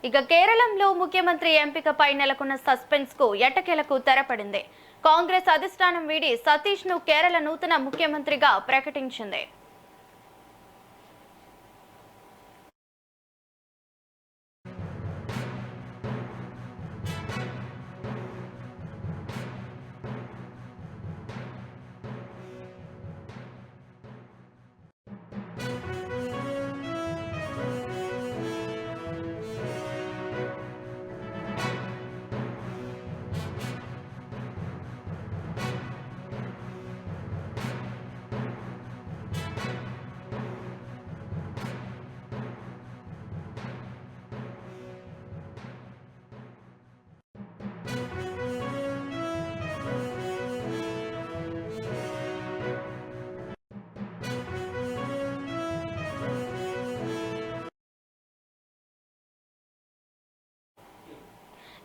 ఇక కేరళంలో ముఖ్యమంత్రి ఎంపికపై నెలకొన్న సస్పెన్స్ కు ఎట్టకేలకు తెరపడింది. కాంగ్రెస్ అధిష్టానం వీడి సతీష్ ను కేరళ నూతన ముఖ్యమంత్రిగా ప్రకటించింది.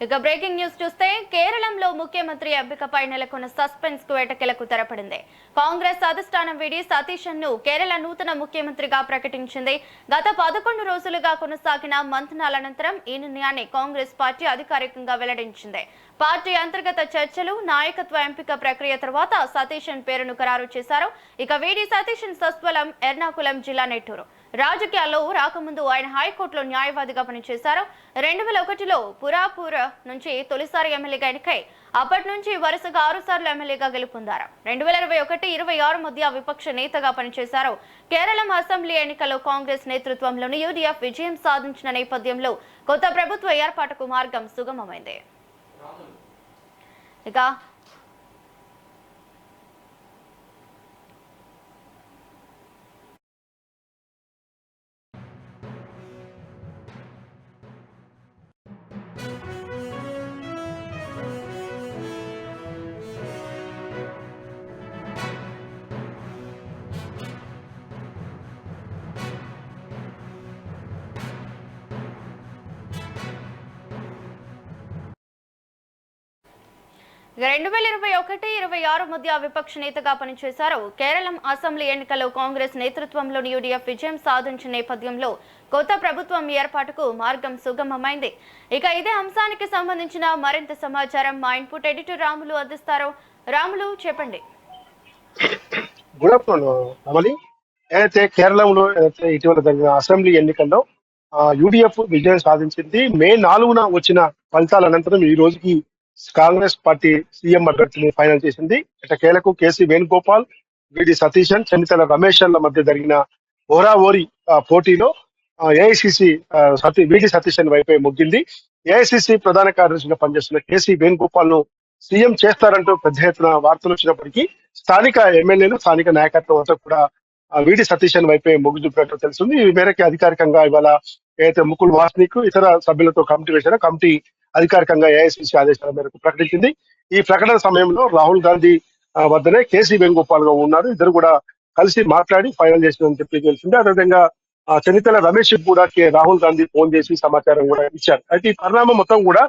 ఇక బ్రేకింగ్ న్యూస్ చూస్తే కేరళంలో ముఖ్యమంత్రి ఎంపికపై నెలకొన్న సస్పెన్స్ కు ఎట్టకేలకు తెరపడింది. కాంగ్రెస్ అధిష్టానం వీడి సతీష్ ను కేరళ నూతన ముఖ్యమంత్రిగా ప్రకటించింది. గత 11 రోజులుగా కొనసాగిన మంతనాల అనంతరం ఈ నిర్ణయాన్ని కాంగ్రెస్ పార్టీ అధికారికంగా వెల్లడించింది. పార్టీ అంతర్గత చర్చలు, నాయకత్వ ఎంపిక ప్రక్రియ తర్వాత సతీశన్ పేరును ఖరారు చేశారు. ఇక వీడి సతీశన్ స్వస్థలం ఎర్నాకుళం జిల్లా నెట్టూరు. రాజకీయాల్లో రాకముందు ఆయన హైకోర్టులో న్యాయవాదిగా పనిచేశారు. 2001లో పురాపూర్ నుంచి తొలిసారి ఎమ్మెల్యేగా ఎన్నికై అప్పటి నుంచి వరుసగా 6 సార్లు ఎమ్మెల్యేగా గెలుపొందారు. 2021-26 మధ్య విపక్ష నేతగా పనిచేశారు. కేరళం అసెంబ్లీ ఎన్నికల్లో కాంగ్రెస్ నేతృత్వంలోని యూడీఎఫ్ విజయం సాధించిన నేపథ్యంలో కొత్త ప్రభుత్వ ఏర్పాటుకు మార్గం సుగమమైంది. ఇక 2021-26 మధ్య విపక్ష నేతగా పనిచేశారు. కేరళం అసెంబ్లీ ఎన్నికల్లో కాంగ్రెస్ నేతృత్వంలోని యూడీఎఫ్ విజయం సాధించిన నేపథ్యంలో కొత్త ప్రభుత్వం ఏర్పాటుకు మార్గం సుగమమైంది. ఇక ఇదే అంశానికి సంబంధించిన మరింత సమాచారం మా ఇన్పుట్ ఎడిటర్ రాములు అందిస్తారు. రాములు, చెప్పండి. Good afternoon. ఏదైతే కేరళంలో ఇటీవల జరిగిన అసెంబ్లీ ఎన్నికల్లో యూడీఎఫ్ విజయం సాధించింది. మే 4న వచ్చిన ఫలితాల అనంతరం ఈ రోజుకి కాంగ్రెస్ పార్టీ సీఎం అభ్యర్థిని ఫైనల్ చేసింది. కేలకు కేసీ వేణుగోపాల్, విడి సతీశన్, చెన్నితల రమేశ్ల మధ్య జరిగిన ఓరాఓరి పోటీలో ఏఐసిసి విడి సతీశన్ వైపే ముగ్గింది. ఏఐసిసి ప్రధాన కార్యదర్శిగా పనిచేస్తున్న కేసీ వేణుగోపాల్ ను సీఎం చేస్తారంటూ పెద్ద ఎత్తున వార్తలు వచ్చినప్పటికీ స్థానిక ఎమ్మెల్యేలు, స్థానిక నాయకత్వం అంతా కూడా విడి సతీశన్ వైపే మొగ్గు చూపినట్టు తెలుస్తుంది. ఈ మేరకు అధికారికంగా ఇవాళ ఏదైతే ముకుల్ వాస్నిక్ ఇతర సభ్యులతో కమిటీ వేశారో కమిటీ అధికారికంగా ఏఐసిసి ఆదేశాల మేరకు ప్రకటించింది. ఈ ప్రకటన సమయంలో రాహుల్ గాంధీ వద్దనే కేసీ వేణుగోపాల్ గా ఉన్నారు. ఇద్దరు కూడా కలిసి మాట్లాడి ఫైనల్ చేసిందని చెప్పి తెలిసింది. అదేవిధంగా చెన్నితల రమేష్ కూడా రాహుల్ గాంధీ ఫోన్ చేసి సమాచారం కూడా ఇచ్చారు. అయితే ఈ పరిణామం మొత్తం కూడా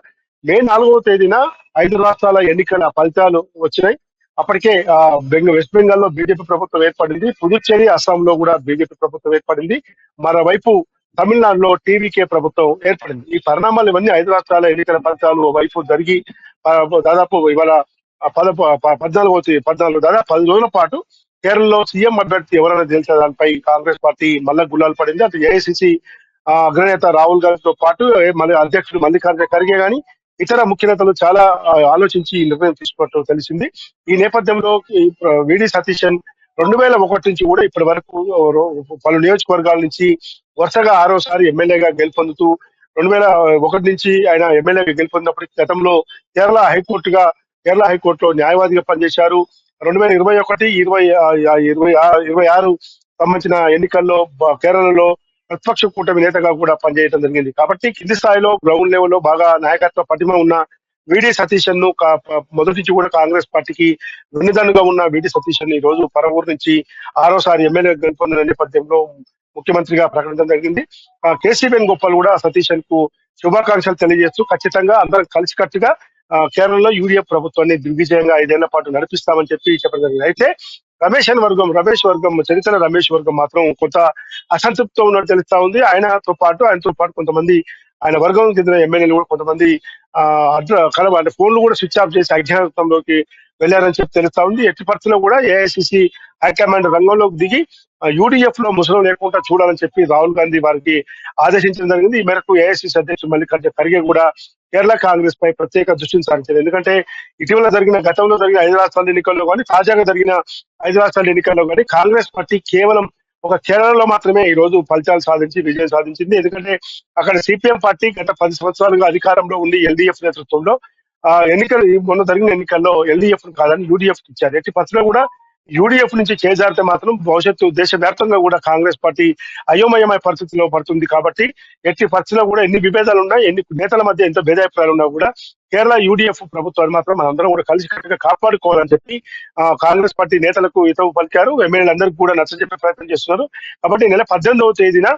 మే 4వ తేదీన 5 రాష్ట్రాల ఎన్నికల ఫలితాలు వచ్చినాయి. అప్పటికే వెస్ట్ బెంగాల్లో బీజేపీ ప్రభుత్వం ఏర్పడింది. పుదుచ్చేరి, అస్సాంలో కూడా బీజేపీ ప్రభుత్వం ఏర్పడింది. మరోవైపు తమిళనాడులో టీవీకే ప్రభుత్వం ఏర్పడింది. ఈ పరిణామాలు ఇవన్నీ 5 రాష్ట్రాల ఎన్నికల ఫలితాలు వైపు జరిగి దాదాపు ఇవాళ 14 దాదాపు 10 రోజుల పాటు కేరళలో సీఎం అభ్యర్థి ఎవరైనా తెలిసే దానిపై కాంగ్రెస్ పార్టీ మళ్ళా గుల్లాలు పడింది. అటు ఏఐసిసి అగ్రనేత రాహుల్ గాంధీతో పాటు మళ్ళీ అధ్యక్షుడు మల్లికార్జున ఖర్గే గాని ఇతర ముఖ్య నేతలు చాలా ఆలోచించి ఈ నిర్ణయం తీసుకున్నట్టు తెలిసింది. ఈ నేపథ్యంలో విడి సతీశన్ 2001 నుంచి కూడా ఇప్పటి వరకు పలు నియోజకవర్గాల నుంచి వరుసగా 6వసారి ఎమ్మెల్యేగా గెలుపొందుతూ 2001 నుంచి ఆయన ఎమ్మెల్యేగా గెలుపొందినప్పటికీ గతంలో కేరళ హైకోర్టులో న్యాయవాదిగా పనిచేశారు. 2021-26 సంబంధించిన ఎన్నికల్లో కేరళలో ప్రతిపక్ష కూటమి నేతగా కూడా పనిచేయడం జరిగింది. కాబట్టి కింది స్థాయిలో గ్రౌండ్ లెవెల్లో బాగా నాయకత్వ పటిమ ఉన్న విడి సతీశన్ ను మొదటి నుంచి కూడా కాంగ్రెస్ పార్టీకి వెన్నుదన్నుగా ఉన్న విడి సతీశన్ ఈ రోజు పరవూరు నుంచి 6వసారి ఎమ్మెల్యే గెలుపొందిన నేపథ్యంలో ముఖ్యమంత్రిగా ప్రకటించడం జరిగింది. కేసీ వేణుగోపాల్ కూడా సతీశన్ కు శుభాకాంక్షలు తెలియజేస్తూ ఖచ్చితంగా అందరం కలిసికట్టుగా కేరళలో యూడీఎఫ్ ప్రభుత్వాన్ని దిగ్విజయంగా 5 ఏళ్ల పాటు నడిపిస్తామని చెప్పడం జరిగింది. అయితే రమేష్ వర్గం చరిత్ర రమేష్ వర్గం మాత్రం కొంత అసంతృప్తితో ఉన్నట్టు తెలుస్తా ఉంది. ఆయనతో పాటు కొంతమంది ఆయన వర్గం చెందిన ఎమ్మెల్యేలు కూడా కొంతమంది అంటే ఫోన్లు కూడా స్విచ్ ఆఫ్ చేసి అజ్ఞాతంలోకి వెళ్లారని చెప్పి తెలుస్తా ఉంది. ఎట్టి పరిస్థితుల్లో కూడా ఏఐసిసి హైకమాండ్ రంగంలోకి దిగి యూడిఎఫ్ లో ముసలం లేకుండా చూడాలని చెప్పి రాహుల్ గాంధీ వారికి ఆదేశించడం జరిగింది. ఈ మేరకు ఏఐసిసి అధ్యక్షుడు మల్లికార్జున ఖర్గే కూడా కేరళ కాంగ్రెస్ పై ప్రత్యేక దృష్టిని సారించారు. ఎందుకంటే ఇటీవల గతంలో జరిగిన 5 రాష్ట్రాల ఎన్నికల్లో కానీ తాజాగా జరిగిన 5 రాష్ట్రాల ఎన్నికల్లో కానీ కాంగ్రెస్ పార్టీ కేవలం ఒక కేరళలో మాత్రమే ఈ రోజు ఫలితాలు సాధించి విజయం సాధించింది. ఎందుకంటే అక్కడ సిపిఎం పార్టీ గత 10 సంవత్సరాలుగా అధికారంలో ఉండి ఎల్డీఎఫ్ నేతృత్వంలో మొన్న జరిగిన ఎన్నికల్లో ఎల్డీఎఫ్ కాదని యూడీఎఫ్ ఇచ్చారు. ఎట్టి పరిస్థితుల్లో కూడా యూడీఎఫ్ నుంచి చేజారితే మాత్రం భవిష్యత్తు దేశవ్యాప్తంగా కూడా కాంగ్రెస్ పార్టీ అయోమయమయ పరిస్థితిలో పడుతుంది. కాబట్టి ఎట్టి పరిస్థితుల్లో కూడా ఎన్ని విభేదాలు ఉన్నా, ఎన్ని నేతల మధ్య ఎంత భేదాభిప్రాయాలు ఉన్నా కూడా కేరళ యూడీఎఫ్ ప్రభుత్వాన్ని మాత్రం మనందరం కూడా కలిసికట్టుగా కాపాడుకోవాలని చెప్పి కాంగ్రెస్ పార్టీ నేతలకు హితవు పలికారు. ఎమ్మెల్యేలందరికీ కూడా నచ్చజెప్పే ప్రయత్నం చేస్తున్నారు. కాబట్టి నెల 18వ తేదీన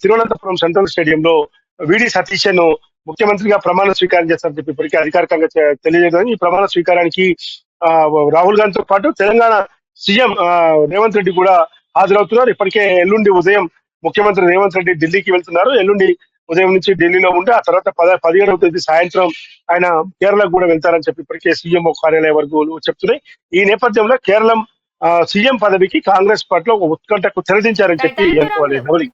తిరువనంతపురం సెంట్రల్ స్టేడియంలో విడి సతీశన్ ముఖ్యమంత్రిగా ప్రమాణ స్వీకారం చేస్తారని చెప్పి ఇప్పటికే అధికారికంగా తెలియజేయడం. ఈ ప్రమాణ స్వీకారానికి రాహుల్ గాంధీతో పాటు తెలంగాణ సీఎం రేవంత్ రెడ్డి కూడా హాజరవుతున్నారు. ఇప్పటికే ఎల్లుండి ఉదయం ముఖ్యమంత్రి రేవంత్ రెడ్డి ఢిల్లీకి వెళ్తున్నారు. ఎల్లుండి ఉదయం నుంచి ఢిల్లీలో ఉండి ఆ తర్వాత 17వ తేదీ సాయంత్రం ఆయన కేరళకు కూడా వెళ్తారని చెప్పి ఇప్పటికే సీఎం కార్యాలయ వర్గాలు చెప్తున్నాయి. ఈ నేపథ్యంలో కేరళం సీఎం పదవికి కాంగ్రెస్ పార్టీలో ఒక ఉత్కంఠకు తెరదించారని చెప్పి అనుకోవాలి.